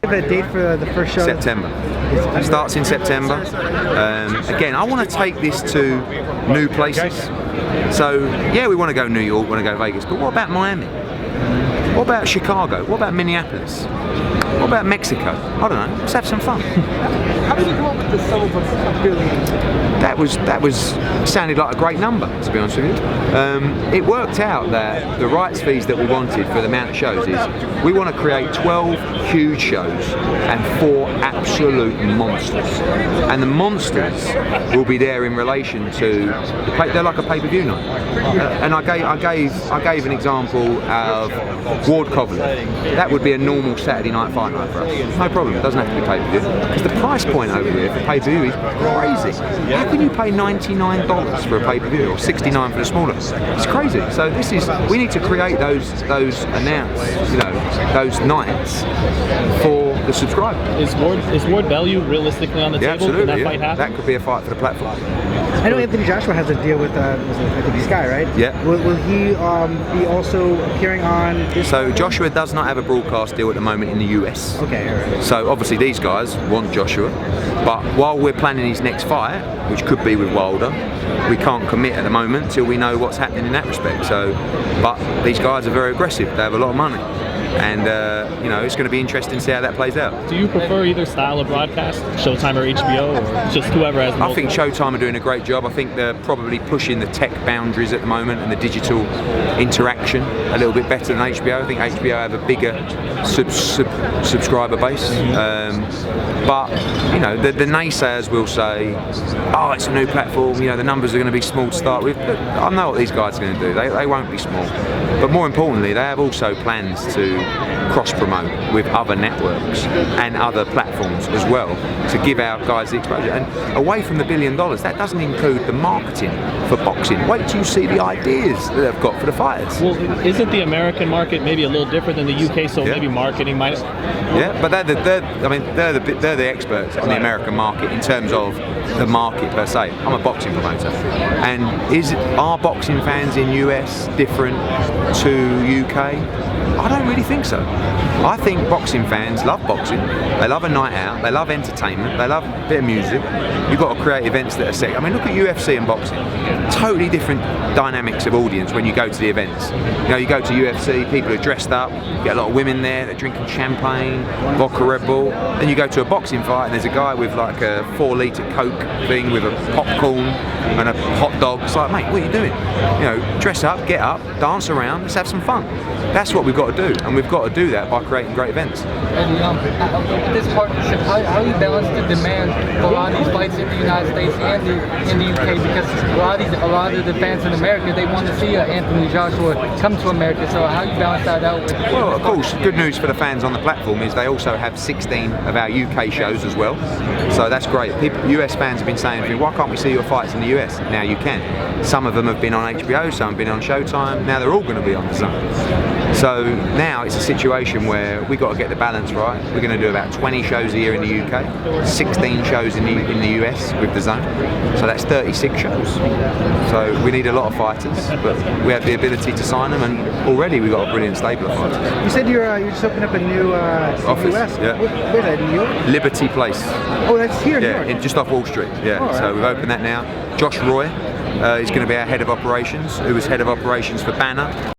A date for the first show? September. It starts in September. Again, I want to take this to new places. So, yeah, we want to go New York, we want to go Vegas, but what about Miami? What about Chicago? What about Minneapolis? What about Mexico? I don't know. Let's have some fun. How did you come up with the sum of $1 billion? That was sounded like a great number, to be honest with you. It worked out that the rights fees that we wanted for the amount of shows is we want to create 12 huge shows and 4 absolute monsters. And the monsters will be there in relation to they're like a pay-per-view night. And I gave an example of Ward Coverley. That would be a normal Saturday night fight night for us. No problem. It doesn't have to be pay-per-view because the price point over here for pay-per-view is crazy. How can you pay $99 for a pay-per-view or $69 for the smaller? It's crazy. So we need to create those those nights for the subscriber. Is Ward Bellew realistically on the table? Absolutely. Can that fight happen? That could be a fight for the platform. I know Anthony Joshua has a deal with I think Sky, right? Yeah. Will he be also appearing on this? So Joshua does not have a broadcast deal at the moment in the US. Okay, all right. So obviously these guys want Joshua, but while we're planning his next fight, which could be with Wilder, we can't commit at the moment till we know what's happening in that respect. So, but these guys are very aggressive. They have a lot of money. And it's going to be interesting to see how that plays out. Do you prefer either style of broadcast, Showtime or HBO, or just whoever has the most? I think Showtime are doing a great job. I think they're probably pushing the tech boundaries at the moment and the digital interaction a little bit better than HBO. I think HBO have a bigger subscriber base. But the naysayers will say, oh, it's a new platform, the numbers are going to be small to start with. But I know what these guys are going to do. They won't be small. But more importantly, they have also plans to cross-promote with other networks and other platforms as well to give our guys the exposure. And away from the $1 billion, that doesn't include the marketing for boxing. Wait till you see the ideas that they've got for the fighters. Well, isn't the American market maybe a little different than the UK? So maybe marketing might. Yeah, but they're the experts on the American market in terms of the market per se. I'm a boxing promoter, and are boxing fans in US different to UK? I don't really think so. I think boxing fans love boxing. They love a night out. They love entertainment. They love a bit of music. You've got to create events that are set. I mean, look at UFC and boxing. Totally different dynamics of audience when you go to the events. You go to UFC, people are dressed up. You get a lot of women there. They're drinking champagne, vodka, Red Bull. Then you go to a boxing fight and there's a guy with like a 4-litre Coke thing with a popcorn and a hot dog. It's like, mate, what are you doing? Dress up, get up, dance around, let's have some fun. That's what we've got to do, and we've got to do that by creating great events. And with this partnership, how do you balance the demand for a lot of these fights in the United States and in the UK? Because a lot of the fans in America, they want to see Anthony Joshua come to America. So how do you balance that out? Well, of course, good news for the fans on the platform is they also have 16 of our UK shows as well. So that's great. US fans have been saying to me, why can't we see your fights in the US? Now you can. Some of them have been on HBO, some have been on Showtime. Now they're all going to be on the Zone. So now it's a situation where we've got to get the balance right. We're going to do about 20 shows a year in the UK, 16 shows in the US with the Zone. So that's 36 shows. So we need a lot of fighters, but we have the ability to sign them, and already we've got a brilliant stable of fighters. You said you're just opening up a new office. US. Yeah. Where's that, in New York? Liberty Place. Oh, that's here in New York. Just off Wall Street. Yeah. Oh, right. So we've opened that now. Josh Roy is going to be our head of operations, who was head of operations for Banner